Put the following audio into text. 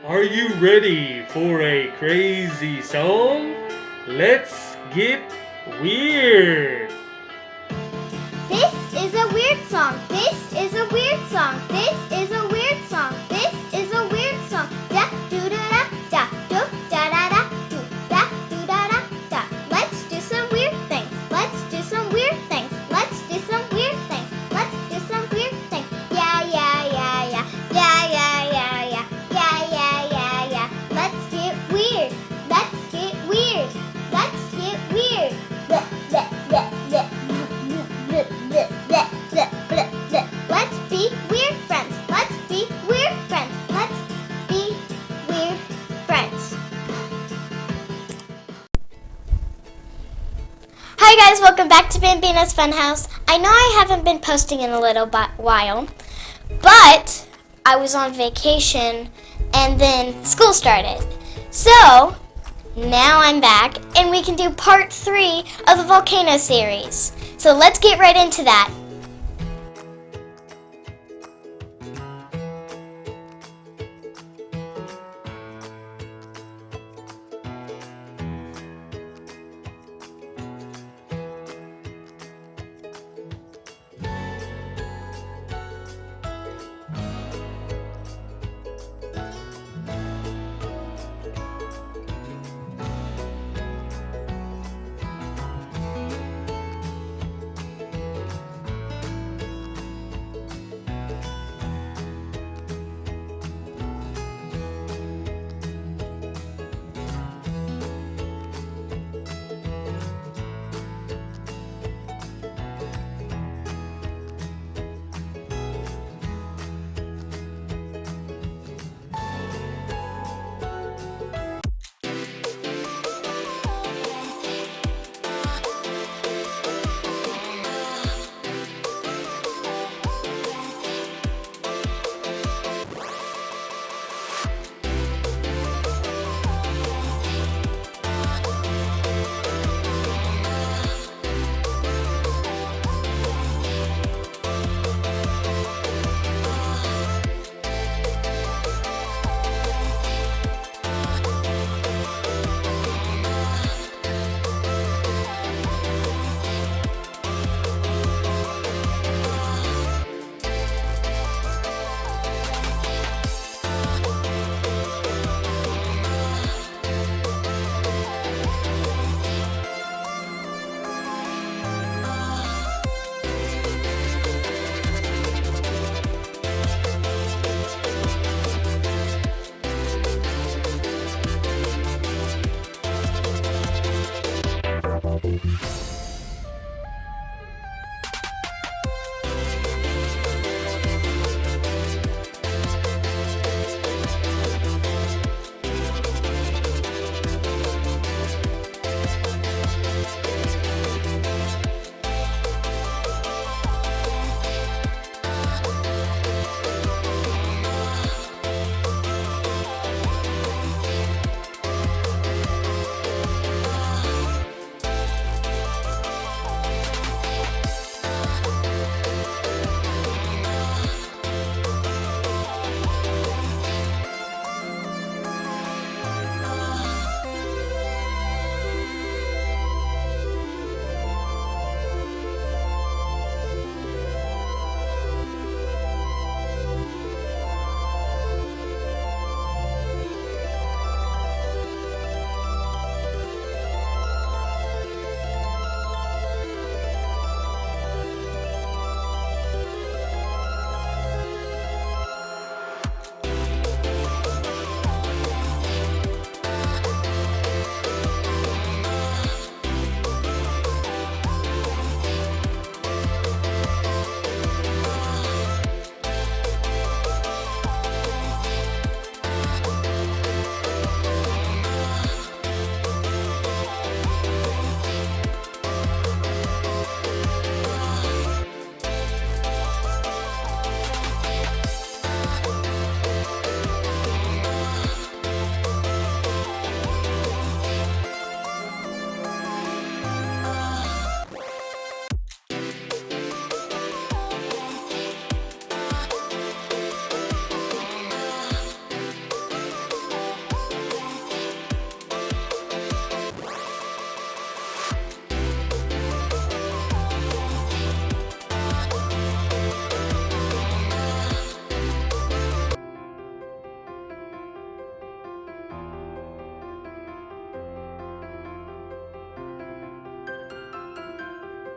Are you ready for a crazy song? Let's get weird! This is a weird song. This is a weird song. This is a weird song. This is a weird song. Da do da da da do da da da do da do da da da. Let's do some weird things. Let's do some weird things. Let's do some weird things. Let's do some weird things. Yeah yeah yeah yeah yeah yeah yeah yeah yeah yeah yeah yeah. Let's get weird. Let's get weird. Let's get weird. Bleh, bleh, bleh, bleh. Let's be weird friends. Let's be weird friends. Let's be weird friends. Hi guys, welcome back to Bambina's Funhouse. I know I haven't been posting in a little while, but I was on vacation and then school started. So now I'm back and we can do part 3 of the volcano series. So let's get right into that.